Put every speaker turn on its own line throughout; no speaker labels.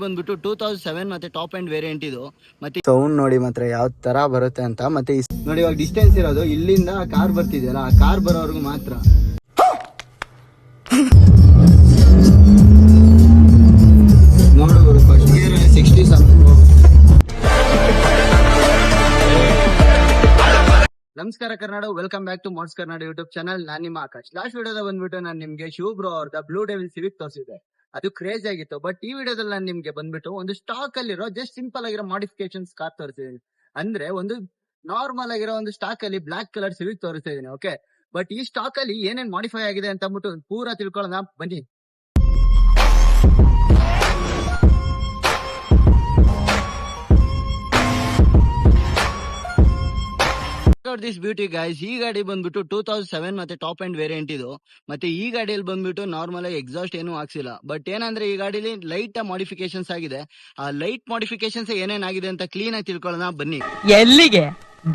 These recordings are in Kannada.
ಬಂದ್ಬಿಟ್ಟು 2007 ಮತ್ತೆ ಟಾಪ್ ಅಂಡ್ ವೇರಿಯಂಟ್ ಇದು. ಮತ್ತೆ ಸೌಂಡ್ ನೋಡಿ ಮಾತ್ರ ಯಾವ ತರ ಬರುತ್ತೆ ಅಂತ. ಮತ್ತೆ ನೋಡಿ ಇವಾಗ ಡಿಸ್ಟೆನ್ಸ್ ಇರೋದು ಇಲ್ಲಿಂದ ಕಾರ್ ಬರ್ತಿದೆಯಲ್ಲ, ಆ ಕಾರ್ ಬರೋವರೆಗೂ ಮಾತ್ರ. ನೋಡಬಹುದು ಫಸ್ಟ್ ಗೇರ್ 60 ಸಮಥಿಂಗ್ ಹೋಗುತ್ತೆ. ನಮಸ್ಕಾರ Karnataka, welcome back to Mods Karnataka YouTube channel. ನಾನು ನಿಮ್ಮ ಆಕಾಶ್. ಲಾಸ್ಟ್ ವಿಡಿಯೋದ ಬಂದ್ಬಿಟ್ಟು ನಾನು ನಿಮ್ಗೆ ಶಿವ ಬ್ರೋ ಅವ್ರದ ಬ್ಲೂ ಡೆವಿಲ್ ಸಿವಿಕ್ ತೋರಿಸಿದೆ. ಅದು ಕ್ರೇಜ್ ಆಗಿತ್ತು. ಬಟ್ ಈ ವಿಡಿಯೋದಲ್ಲಿ ನಾನು ನಿಮ್ಗೆ ಬಂದ್ಬಿಟ್ಟು ಒಂದು ಸ್ಟಾಕ್ ಅಲ್ಲಿರೋ ಜಸ್ಟ್ ಸಿಂಪಲ್ ಆಗಿರೋ ಮಾಡಿಫಿಕೇಶನ್ಸ್ ಕಾರ್ ತೋರಿಸಿದೀನಿ. ಅಂದ್ರೆ ಒಂದು ನಾರ್ಮಲ್ ಆಗಿರೋ ಒಂದು ಸ್ಟಾಕ್ ಅಲ್ಲಿ ಬ್ಲಾಕ್ ಕಲರ್ ಸಿವಿಕ್ ತೋರಿಸ್ತಾ ಇದೀನಿ. ಓಕೆ, ಬಟ್ ಈ ಸ್ಟಾಕ್ ಅಲ್ಲಿ ಏನೇನ್ ಮಾಡಿಫೈ ಆಗಿದೆ ಅಂತ ಅಂದ್ಬಿಟ್ಟು ಪೂರಾ ತಿಳ್ಕೊಳ್ಳೋಣ ಬನ್ನಿ. ದಿಸ್ ಬ್ಯೂಟಿ ಗೈಸ್, ಈ ಗಾಡಿ ಬಂದ್ಬಿಟ್ಟು 2007 ಮತ್ತೆ ಟಾಪ್ ಅಂಡ್ ವೇರಿಯಂಟ್ ಇದು. ಮತ್ತೆ ಈ ಗಾಡಿಯಲ್ಲಿ ಬಂದ್ಬಿಟ್ಟು ನಾರ್ಮಲ್ ಆಗಿ ಎಕ್ಸಾಸ್ಟ್ ಏನು ಹಾಕ್ಸಿಲ್ಲ. ಬಟ್ ಏನಂದ್ರೆ ಈ ಗಾಡಿಲಿ ಲೈಟ್ ಮಾಡಿಫಿಕೇಶನ್ಸ್ ಆಗಿದೆ. ಆ ಲೈಟ್ ಮಾಡಿಫಿಕೇಶನ್ಸ್ ಏನೇನಾಗಿದೆ ಅಂತ ಕ್ಲೀನ್ ಆಗಿ ತಿಳ್ಕೊಳ್ಳೋಣ ಬನ್ನಿ.
ಎಲ್ಲಿಗೆ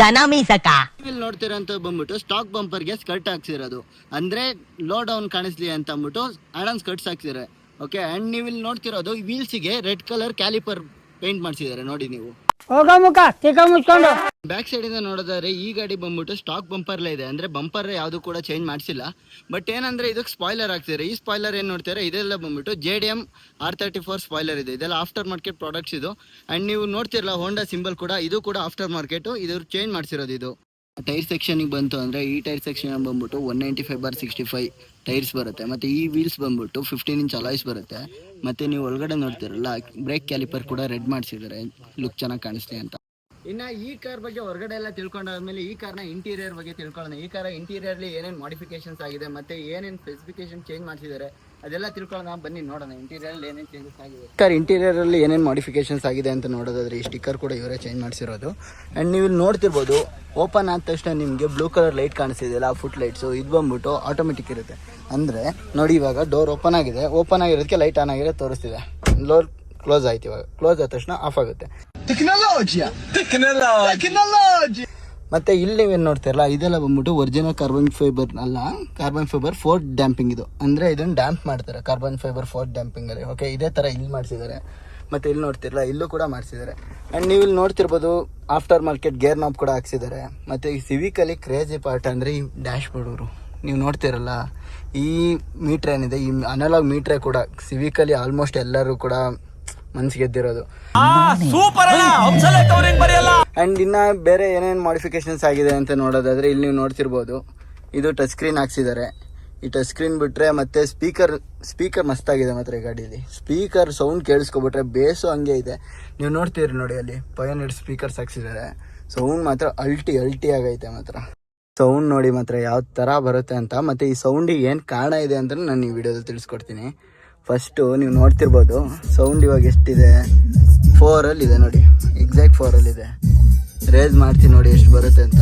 ದನ ಮೀಸಕ
ಇಲ್ಲಿ ನೋಡ್ತೀರಂತ ಬಂದ್ಬಿಟ್ಟು ಸ್ಟಾಕ್ ಬಂಪರ್ ಗೆ ಸ್ಕರ್ಟ್ ಹಾಕ್ಸಿರೋದು, ಅಂದ್ರೆ ಲೋ ಡೌನ್ ಕಾಣಿಸ್ಲಿ ಅಂತ ಅಂದ್ಬಿಟ್ಟು ಆಡನ್ ಸ್ಕರ್ಟ್ಸ್ ಹಾಕ್ಸಿದ್ದಾರೆ. ಓಕೆ, ಅಂಡ್ ನೀವು ಇಲ್ಲಿ ನೋಡ್ತಿರೋದು ವೀಲ್ಸ್ ಗೆ ರೆಡ್ ಕಲರ್ ಕ್ಯಾಲಿಪರ್ ಪೇಂಟ್ ಮಾಡ್ಸಿದ್ದಾರೆ ನೋಡಿ ನೀವು. ಬ್ಯಾಕ್ ಸೈಡ್ ಇಂದ ನೋಡೋದಾದ್ರೆ ಈ ಗಾಡಿ ಬಂದ್ಬಿಟ್ಟು ಸ್ಟಾಕ್ ಬಂಪರ್ ಇದೆ, ಅಂದ್ರೆ ಬಂಪರ್ ಯಾವ್ದು ಕೂಡ ಚೇಂಜ್ ಮಾಡಿಸಿಲ್ಲ. ಬಟ್ ಏನಂದ್ರೆ ಇದಕ್ಕೆ ಸ್ಪಾಯ್ಲರ್ ಹಾಕ್ತಿದ್ದಾರೆ. ಈ ಸ್ಪಾಯ್ಲರ್ ಏನ್ ನೋಡ್ತಾರೆ, ಇದೆಲ್ಲ ಬಂದ್ಬಿಟ್ಟು JDM R34 ಸ್ಪಾಯ್ಲರ್ ಇದೆ. ಇದೆಲ್ಲ ಆಫ್ಟರ್ ಮಾರ್ಕೆಟ್ ಪ್ರಾಡಕ್ಟ್ಸ್ ಇದು. ಅಂಡ್ ನೀವು ನೋಡ್ತಿರಲ್ಲ ಹೋಂಡಾ ಸಿಂಬಲ್ ಕೂಡ, ಇದು ಕೂಡ ಆಫ್ಟರ್ ಮಾರ್ಕೆಟ್. ಇದು ಚೇಂಜ್ ಮಾಡಿಸಿರೋದು. ಇದು ಟೈರ್ ಸೆಕ್ಷನ್ ಬಂತು ಅಂದ್ರೆ ಈ ಟೈರ್ ಸೆಕ್ಷನ್ ಬಂದ್ಬಿಟ್ಟು 195/65 ಟೈರ್ಸ್ ಬರುತ್ತೆ. ಮತ್ತೆ ಈ ವೀಲ್ಸ್ ಬಂದ್ಬಿಟ್ಟು 15 ಇಂಚ್ ಅಲಾಯ್ಸ್ ಬರುತ್ತೆ. ಮತ್ತೆ ನೀವು ಒಳಗಡೆ ನೋಡ್ತಿರಲ್ಲ ಬ್ರೇಕ್ ಕ್ಯಾಲಿಪರ್ ಕೂಡ ರೆಡ್ ಮಾಡಿಸಿದ್ದಾರೆ, ಲುಕ್ ಚೆನ್ನಾಗಿ ಕಾಣಿಸ್ಲಿ ಅಂತ. ಇನ್ನ ಈ ಕಾರ್ ಬಗ್ಗೆ ಹೊರಗಡೆ ಎಲ್ಲ ತಿಳ್ಕೊಂಡಾದ್ಮೇಲೆ ಈ ಕಾರ್ನ ಇಂಟೀರಿಯರ್ ಬಗ್ಗೆ ತಿಳ್ಕೊಳ್ಳೋಣ. ಈ ಕಾರ್ ಇಂಟೀರಿಯರ್ಲಿ ಏನೇನು ಮಾಡಿಫಿಕೇಶನ್ಸ್ ಆಗಿದೆ ಮತ್ತೆ ಏನೇನು ಸ್ಪೆಸಿಫಿಕೇಶನ್ ಚೇಂಜ್ ಮಾಡಿಸಿದ್ದಾರೆ ಅದೆಲ್ಲ ತಿಳ್ಕೊಳ್ಳೋಣ ಬನ್ನಿ, ನೋಡೋಣ ಇಂಟೀರಿಯರ್ ಏನೇನು ಚೇಂಜಸ್ ಆಗಿದೆ. ಕಾರ್ ಇಂಟೀರಿಯರ್ ಅಲ್ಲಿ ಏನೇನು ಮಾಡಿಫಿಕೇಶನ್ಸ್ ಆಗಿದೆ ಅಂತ ನೋಡೋದಾದ್ರೆ ಈ ಸ್ಟಿಕ್ಕರ್ ಕೂಡ ಇವರೇ ಚೇಂಜ್ ಮಾಡಿಸಿರೋದು. ಅಂಡ್ ನೀವು ಇಲ್ಲಿ ನೋಡ್ತಿರ್ಬೋದು, ಓಪನ್ ಆದ ತಕ್ಷಣ ನಿಮಗೆ ಬ್ಲೂ ಕಲರ್ ಲೈಟ್ ಕಾಣಿಸ್ತಿದೆಯಲ್ಲ, ಆ ಫುಟ್ ಲೈಟ್ಸು. ಇದು ಬಂದ್ಬಿಟ್ಟು ಆಟೋಮೆಟಿಕ್ ಇರುತ್ತೆ. ಅಂದ್ರೆ ನೋಡಿ ಇವಾಗ ಡೋರ್ ಓಪನ್ ಆಗಿದೆ, ಓಪನ್ ಆಗಿರೋದಕ್ಕೆ ಲೈಟ್ ಆನ್ ಆಗಿರೋದು ತೋರಿಸ್ತಿದೆ. ಡೋರ್ ಕ್ಲೋಸ್ ಆಯ್ತು, ಇವಾಗ ಕ್ಲೋಸ್ ಆದ ತಕ್ಷಣ ಆಫ್ ಆಗುತ್ತೆ. ಮತ್ತೆ ಇಲ್ಲಿ ನೀವೇನು ನೋಡ್ತಿರಲ್ಲ, ಇದೆಲ್ಲ ಬಂದ್ಬಿಟ್ಟು ಒರಿಜಿನಲ್ ಕಾರ್ಬನ್ ಫೈಬರ್ ಅಲ್ಲ, ಕಾರ್ಬನ್ ಫೈಬರ್ 4 ಡ್ಯಾಂಪಿಂಗ್ ಇದು. ಅಂದ್ರೆ ಇದನ್ನ ಡ್ಯಾಂಪ್ ಮಾಡ್ತಾರೆ ಕಾರ್ಬನ್ ಫೈಬರ್ 4 ಡ್ಯಾಂಪಿಂಗ್ ಅಲ್ಲಿ. ಓಕೆ, ಇದೇ ತರ ಇಲ್ಲಿ ಮಾಡಿಸಿದ್ದಾರೆ. ಮತ್ತೆ ಇಲ್ಲಿ ನೋಡ್ತಿರಲ್ಲ, ಇಲ್ಲೂ ಕೂಡ ಮಾಡಿಸಿದ್ದಾರೆ. ಅಂಡ್ ನೀವು ಇಲ್ಲಿ ನೋಡ್ತಿರ್ಬೋದು ಆಫ್ಟರ್ ಮಾರ್ಕೆಟ್ ಗೇರ್ ನಾಬ್ ಕೂಡ ಹಾಕ್ಸಿದ್ದಾರೆ. ಮತ್ತೆ ಈ ಸಿವಿಕ್ ಅಲ್ಲಿ ಕ್ರೇಜಿ ಪಾರ್ಟ್ ಅಂದ್ರೆ ಈ ಡ್ಯಾಶ್ ಬೋರ್ಡ್. ನೀವು ನೋಡ್ತಿರಲ್ಲ ಈ ಮೀಟ್ರ್ ಏನಿದೆ, ಈ ಅನಲಾಗ್ ಮೀಟ್ರೇ ಕೂಡ ಸಿವಿಕ್ ಅಲ್ಲಿ ಆಲ್ಮೋಸ್ಟ್ ಎಲ್ಲರೂ ಕೂಡ ಮನ್ಸು ಗೆದ್ದಿರೋದು. ಅಂಡ್ ಇನ್ನ ಬೇರೆ ಏನೇನು ಮಾಡಿಫಿಕೇಶನ್ಸ್ ಆಗಿದೆ ಅಂತ ನೋಡೋದಾದ್ರೆ ಇಲ್ಲಿ ನೀವು ನೋಡ್ತಿರ್ಬೋದು, ಇದು ಟಚ್ ಸ್ಕ್ರೀನ್ ಹಾಕ್ಸಿದ್ದಾರೆ. ಈ ಟಚ್ ಸ್ಕ್ರೀನ್ ಬಿಟ್ರೆ ಮತ್ತೆ ಸ್ಪೀಕರ್ ಮಸ್ತಾಗಿದೆ ಮಾತ್ರ ಈ ಗಾಡಿಯಲ್ಲಿ. ಸ್ಪೀಕರ್ ಸೌಂಡ್ ಕೇಳಿಸ್ಕೊಬಿಟ್ರೆ ಬೇಸು ಹಂಗೆ ಇದೆ. ನೀವು ನೋಡ್ತೀರಿ ನೋಡಿ, ಅಲ್ಲಿ 500 ಸ್ಪೀಕರ್ಸ್ ಹಾಕ್ಸಿದ್ದಾರೆ. ಸೌಂಡ್ ಮಾತ್ರ ಅಲ್ಟಿ ಆಗೈತೆ ಮಾತ್ರ. ಸೌಂಡ್ ನೋಡಿ ಮಾತ್ರ ಯಾವ ತರ ಬರುತ್ತೆ ಅಂತ. ಮತ್ತೆ ಈ ಸೌಂಡಿಗೆ ಏನು ಕಾರಣ ಇದೆ ಅಂತ ನಾನು ಈ ವಿಡಿಯೋದಲ್ಲಿ ತಿಳಿಸ್ಕೊಡ್ತೀನಿ. ಫಸ್ಟು ನೀವು ನೋಡ್ತಿರ್ಬೋದು ಸೌಂಡ್ ಇವಾಗ ಎಷ್ಟಿದೆ, 4 ಅಲ್ಲಿ ಇದೆ ನೋಡಿ, ಎಕ್ಸಾಕ್ಟ್ 4 ಅಲ್ಲಿ ಇದೆ. ರೇಸ್ ಮಾಡ್ತೀನಿ ನೋಡಿ ಎಷ್ಟು ಬರುತ್ತೆ ಅಂತ.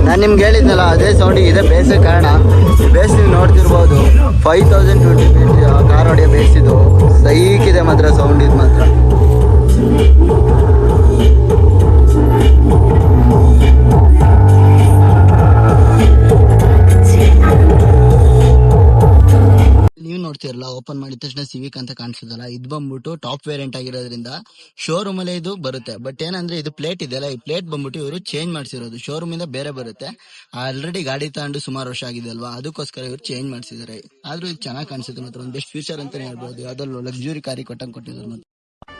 ನಾನು ನಿಮ್ಗೆ ಹೇಳಿದ್ನಲ್ಲ, ಅದೇ ಸೌಂಡಿಗೆ ಇದೆ ಬೇಸೇ ಕಾರಣ. ಬೇಸ್ ನೀವು ನೋಡ್ತಿರ್ಬೋದು 5020 ಕಾರ್ ಹೊಡೆಯೋ ಬೇಸ್ ಇದು. ಸೈಕಿದೆ ಮಾತ್ರ ಸೌಂಡ್ ಇದು ಮಾತ್ರ. ನೀವು ನೋಡ್ತಿರಲ್ಲ, ಓಪನ್ ಮಾಡಿದ ತಕ್ಷಣ ಸಿವಿಕ್ ಅಂತ ಕಾಣಿಸೋದಲ್ಲ, ಇದು ಬಂದ್ಬಿಟ್ಟು ಟಾಪ್ ವೇರಿಯಂಟ್ ಆಗಿರೋದ್ರಿಂದ ಶೋರೂಮ್ ಅಲ್ಲೇ ಇದು ಬರುತ್ತೆ. ಬಟ್ ಏನಂದ್ರೆ ಇದು ಪ್ಲೇಟ್ ಇದೆಯಲ್ಲ, ಈ ಪ್ಲೇಟ್ ಬಂದ್ಬಿಟ್ಟು ಇವರು ಚೇಂಜ್ ಮಾಡಿಸಿರೋದು, ಶೋರೂಮ್ ಇಂದ ಬೇರೆ ಬರುತ್ತೆ. ಆಲ್ರೆಡಿ ಗಾಡಿ ತಗೊಂಡು ಸುಮಾರು ವರ್ಷ ಆಗಿದೆ ಅಲ್ವಾ, ಅದಕ್ಕೋಸ್ಕರ ಇವರು ಚೇಂಜ್ ಮಾಡಿಸಿದ್ದಾರೆ. ಆದ್ರೂ ಇದು ಚೆನ್ನಾಗಿ ಕಾಣಿಸುತ್ತೆ ಮಾತ್ರ, ಒಂದು ಬೆಸ್ಟ್ ಫ್ಯೂಚರ್ ಅಂತಾನೆ ಹೇಳ್ಬೋದು. ಯಾವ್ದಾದ್ರು ಲಕ್ಸುರಿ ಕಾರಿ ಕೊಟ್ಟಿದ್ರು.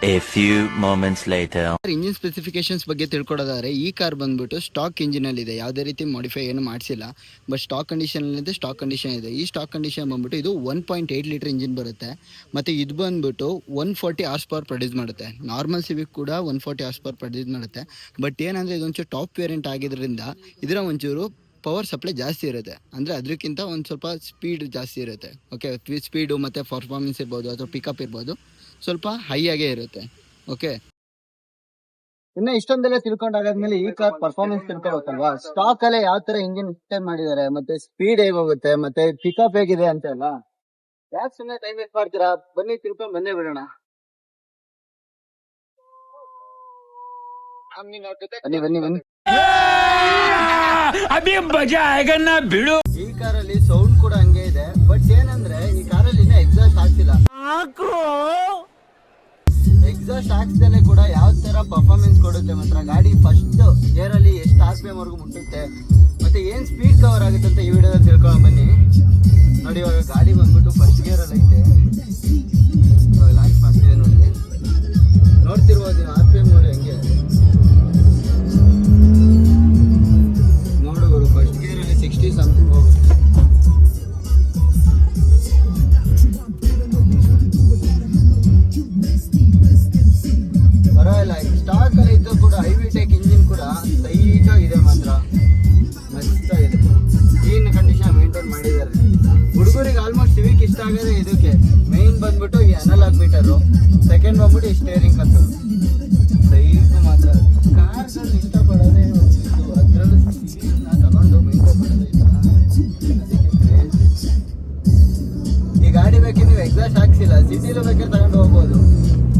A few moments later.
Engine specifications ಬಗ್ಗೆ ತಿಳ್ಕೊಡೋದಾದ್ರೆ ಈ ಕಾರ್ ಬಂದ್ಬಿಟ್ಟು ಸ್ಟಾಕ್ ಇಂಜಿನ್ ಅಲ್ಲಿ ಇದೆ, ಯಾವುದೇ ರೀತಿ ಮಾಡಿಫೈ ಏನು ಮಾಡಿಸಿಲ್ಲ. ಬಟ್ ಸ್ಟಾಕ್ ಕಂಡೀಷನ್ ಇದೆ, ಸ್ಟಾಕ್ ಕಂಡೀಷನ್ ಇದೆ. ಈ ಸ್ಟಾಕ್ ಕಂಡೀಷನ್ ಬಂದ್ಬಿಟ್ಟು ಇದು 1.8 ಲೀಟರ್ ಇಂಜಿನ್ ಬರುತ್ತೆ. ಮತ್ತೆ ಇದು ಬಂದ್ಬಿಟ್ಟು 140 ಹಾರ್ಸ್ ಪವರ್ ಪ್ರೊಡ್ಯೂಸ್ ಮಾಡುತ್ತೆ. ನಾರ್ಮಲ್ ಸಿವಿಕ್ ಕೂಡ 140 ಹಾರ್ಸ್ ಪವರ್ ಪ್ರೊಡ್ಯೂಸ್ ಮಾಡುತ್ತೆ. ಬಟ್ ಏನಂದ್ರೆ ಇದೊಂಚೂರು ಟಾಪ್ ವೇರಿಯಂಟ್ ಆಗಿದ್ರಿಂದ ಇದರ ಒಂಚೂರು ಪವರ್ ಸಪ್ಲೈ ಜಾಸ್ತಿ ಇರುತ್ತೆ. ಅಂದರೆ ಅದಕ್ಕಿಂತ ಒಂದು ಸ್ವಲ್ಪ ಸ್ಪೀಡ್ ಜಾಸ್ತಿ ಇರುತ್ತೆ. ಓಕೆ, ಸ್ಪೀಡು ಮತ್ತು ಪರ್ಫಾರ್ಮೆನ್ಸ್ ಇರ್ಬೋದು ಅಥವಾ ಪಿಕಪ್ ಇರ್ಬೋದು ಸ್ವಲ್ಪ ಹೈ ಆಗೇ ಇರುತ್ತೆ. ಓಕೆ, ಇನ್ನು ಇಷ್ಟೊಂದೆಲ್ಲ ತಿಳ್ಕೊಂಡಾದ್ಮೇಲೆ ಈ ಕಾರ್ ಪರ್ಫಾರ್ಮೆನ್ಸ್ ತಿಳ್ಕೊಬೇಕಲ್ವಾ. ಸ್ಟಾಕ್ ಅಲ್ಲೇ ಯಾವ ತರ ಇಂಜಿನ್ ಮಾಡಿದ್ದಾರೆ, ಮತ್ತೆ ಸ್ಪೀಡ್ ಹೇಗೆ ಹೋಗುತ್ತೆ, ಮತ್ತೆ ಪಿಕಪ್ ಹೇಗಿದೆ ಅಂತೆಲ್ಲ ಯಾಕೆ ಸುಮ್ಮನೆ ಟೈಮ್ ವೇಸ್ಟ್ ಮಾಡ್ತೀರಾ? ಬನ್ನಿ ತಿಳ್ಕೊಂಡ್ ಬಂದೇ ಬಿಡೋಣ. ಬನ್ನಿ ಬನ್ನಿ ಬನ್ನಿ. ಈ ಕಾರಲ್ಲಿ ಸೌಂಡ್ ಕೂಡ ಹಂಗೆ ಇದೆ. ಬಟ್ ಏನಂದ್ರೆ ಈ ಕಾರಲ್ಲಿ ಇನ್ನೂ ಎಕ್ಸಾಸ್ಟ್ ಹಾಕ್ಸಿಲ್ಲ. ಎಕ್ಸಾಸ್ಟ್ ಹಾಕ್ಸ್ದಲ್ಲೇ ಕೂಡ ಯಾವ ತರ ಪರ್ಫಾರ್ಮೆನ್ಸ್ ಕೊಡುತ್ತೆ ಮಾತ್ರ. ಗಾಡಿ ಫಸ್ಟ್ ಗೇರ್ ಅಲ್ಲಿ ಎಷ್ಟು RPM ವರೆಗೂ ಮುಟ್ಟುತ್ತೆ ಮತ್ತೆ ಏನ್ ಸ್ಪೀಡ್ ಕವರ್ ಆಗುತ್ತೆ ಅಂತ ಈ ವಿಡಿಯೋದಲ್ಲಿ ತಿಳ್ಕೊಂಡ್ ಬನ್ನಿ. ನೋಡಿ ಇವಾಗ ಗಾಡಿ ಬಂದ್ಬಿಟ್ಟು ಫಸ್ಟ್ ಗೇರ್ ಅಲ್ಲಿ ಐತೆ. ಲಾಂಚ್ ಮಾಡ್ತಿದೆ ನೋಡಿ, ನೋಡ್ತಿರ್ಬೋದು RPM ನೋಡಿ ಹಂಗೆ ನೋಡುವರು. ಫಸ್ಟ್ ಗೇರ್ ಅಲ್ಲಿ 60 ಸಮಥಿಂಗ್ ಹೋಗುತ್ತೆ. ಪರವಾಗಿಲ್ಲ, ಸ್ಟಾಕ್ ಅಲ್ಲಿ ಇದ್ದು ಕೂಡ ಐವಿಟೆಕ್ ಇಂಜಿನ್ ಕೂಡ ಸೈಟ್ ಆಗಿದೆ ಮಾತ್ರ, ಮಸ್ತ್ ಆಗಿದೆ. ಕ್ಲೀನ್ ಕಂಡೀಷನ್ ಮೇಂಟೈನ್ ಮಾಡಿದ್ದಾರೆ. ಹುಡುಗರಿಗೆ ಆಲ್ಮೋಸ್ಟ್ ಸಿವಿಕ್ ಇಷ್ಟ ಆಗೋದೇ ಇದಕ್ಕೆ. ಮೈನ್ ಬಂದ್ಬಿಟ್ಟು ಈ ಅನಲಾಗ್ ಮೀಟರು, ಸೆಕೆಂಡ್ ಬಂದ್ಬಿಟ್ಟು ಈ ಸ್ಟೇರಿಂಗ್ ಕತ್ತು ಸೈಟ್ ಮಾತ್ರ. ಕಾರ್ಗಳು ಇಷ್ಟಪಡೋದೇ ಇದು, ಅದರಲ್ಲೂ ನಾ ತಗೊಂಡು ಮೇಂಟೈನ್ ಮಾಡೋದೈತ, ಅದಕ್ಕೆ ಕ್ರೇಜ್. ಈ ಗಾಡಿ ಬೇಕಿ ನೀವು ಎಕ್ಸಾಸ್ಟ್ ಹಾಕ್ಸಿಲ್ಲ, ಸಿಟಿಲೂ ಬೇಕಾದ್ರೆ ತಗೊಂಡು ಹೋಗ್ಬೋದು,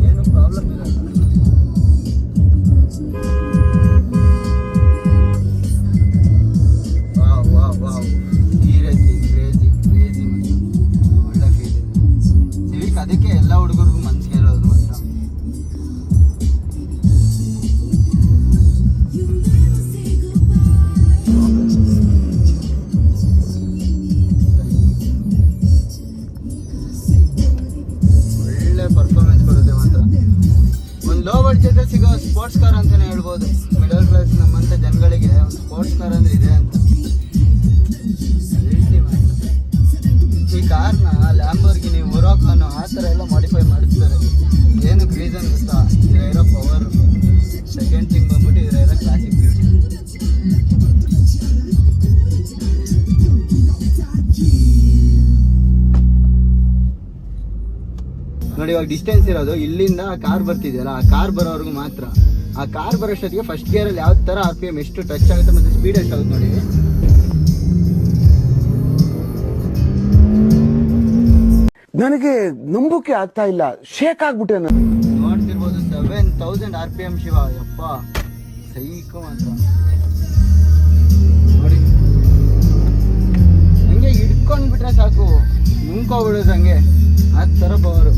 ಏನು ಪ್ರಾಬ್ಲಮ್ ಇಲ್ಲ. ವಾವ್ ಸೀರಿಯಸ್ಲಿ ಕ್ರೇಜಿ ಕ್ರೇಜಿ, ಒಳ್ಳೆ ಫೀಲ್ ಇದೆ ಸಿವಿಕ್. ಅದಕ್ಕೆ ಎಲ್ಲ ಹುಡುಗರಿಗೂ ಮನ್ಸಿಗೆ ಹೇಳೋದು ಮಾತ್ರ. ಒಳ್ಳೆ ಪರ್ಫಾರ್ಮೆನ್ಸ್ ಕೊಡುತ್ತೆ ಮಾತ್ರ. ಒಂದು ಲೋ ಬಡ್ಜೆಟ್ ಸಿಗೋ ಸ್ಪೋರ್ಟ್ಸ್ ಕಾರ್ ಅಂತಾನೆ ಹೇಳ್ಬೋದು. ಮಿಡಲ್ ಕ್ಲಾಸ್ ನಮ್ಮಂತ ಜನಗಳಿಗೆ ಒಂದು ಸ್ಪೋರ್ಟ್ಸ್ ಕಾರ್ ಅಂದ್ರೆ ಇದೆ ಅಂತ. ಈ ಕಾರ್ನ ಲ್ಯಾಂಬೋರ್ಗಿನಿ, ಮೊರಾಕಾನು ಆ ಥರ ಎಲ್ಲ ಮಾಡಿಫೈ ಮಾಡಿಸ್ತಾರೆ. ಏನಕ್ಕೆ ರೀಸನ್ ಗೊತ್ತಾ? ಇದರ ಪವರ್. ಸೆಕೆಂಡ್ ಥಿಂಗ್ ಬಂದ್ಬಿಟ್ಟು ಇದರ ಕ್ಲಾಸಿಕ್ ಬ್ಯೂಟಿ. ನೋಡಿ ಇವಾಗ ಡಿಸ್ಟೆನ್ಸ್ ಇರೋದು ಇಲ್ಲಿಂದ ಕಾರ್ ಬರ್ತಿದೆಯಲ್ಲ, ಆ ಕಾರ್ ಬರೋವರೆಗೂ ಮಾತ್ರ. ಆ ಕಾರ್ ಬರೋಷ್ಟೊತ್ತಿಗೆ ಫಸ್ಟ್ ಗೇರಲ್ಲಿ ಯಾವ ಥರ RPM ಎಷ್ಟು ಟಚ್ ಆಗುತ್ತೆ ಮತ್ತು ಸ್ಪೀಡ್ ಎಷ್ಟಾಗುತ್ತೆ ನೋಡಿ.
ನನಗೆ ನಂಬಕ್ಕೆ ಆಗ್ತಾ ಇಲ್ಲ, ಶೇಕ್ ಆಗ್ಬಿಟ್ಟೆ ನಾನು.
ನೋಡ್ತಿರ್ಬೋದು 7000 RPM ಶಿವ, ಯಪ್ಪ ಸೈಕೋ ಮಾತ್ರ. ನೋಡಿ ಹಂಗೆ ಹಿಡ್ಕೊಂಡ್ಬಿಟ್ರೆ ಸಾಕು, ನುಂಗ್ಕೋಬಿಡೋದು ಹಂಗೆ, ಆ ಥರ ಪವರು.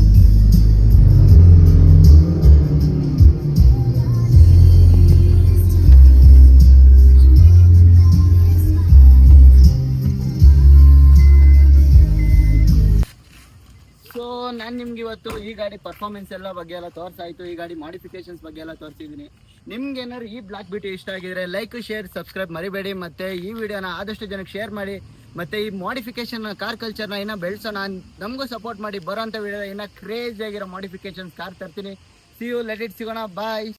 ಸೊ ನಾನು ನಿಮ್ಗೆ ಇವತ್ತು ಈ ಗಾಡಿ ಪರ್ಫಾರ್ಮೆನ್ಸ್ ಎಲ್ಲ ಬಗ್ಗೆ ಎಲ್ಲ ತೋರಿಸಾಯ್ತು. ಈ ಗಾಡಿ ಮಾಡಿಫಿಕೇಶನ್ಸ್ ಬಗ್ಗೆ ಎಲ್ಲ ತೋರಿಸಿದ್ದೀನಿ. ನಿಮ್ಗೆ ಏನಾದ್ರು ಈ ಬ್ಲಾಕ್ ಬ್ಯೂಟಿ ಇಷ್ಟ ಆಗಿದ್ರೆ ಲೈಕ್, ಶೇರ್, ಸಬ್ಸ್ಕ್ರೈಬ್ ಮರಿಬೇಡಿ. ಮತ್ತೆ ಈ ವಿಡಿಯೋನ ಆದಷ್ಟು ಜನಕ್ಕೆ ಶೇರ್ ಮಾಡಿ. ಮತ್ತೆ ಈ ಮಾಡಿಫಿಕೇಶನ್ ಕಾರ್ ಕಲ್ಚರ್ನ ಇನ್ನೂ ಬೆಳೆಸೋಣ, ನಮಗೂ ಸಪೋರ್ಟ್ ಮಾಡಿ. ಬರೋಂಥ ವಿಡಿಯೋ ಇನ್ನೂ ಕ್ರೇಜಿ ಆಗಿರೋ ಮಾಡಿಫಿಕೇಶನ್ಸ್ ಕಾರ್ ತರ್ತೀನಿ. ಸಿ ಯು, ಲೆಟ್ ಇಟ್, ಸಿಗೋಣ, ಬಾಯ್.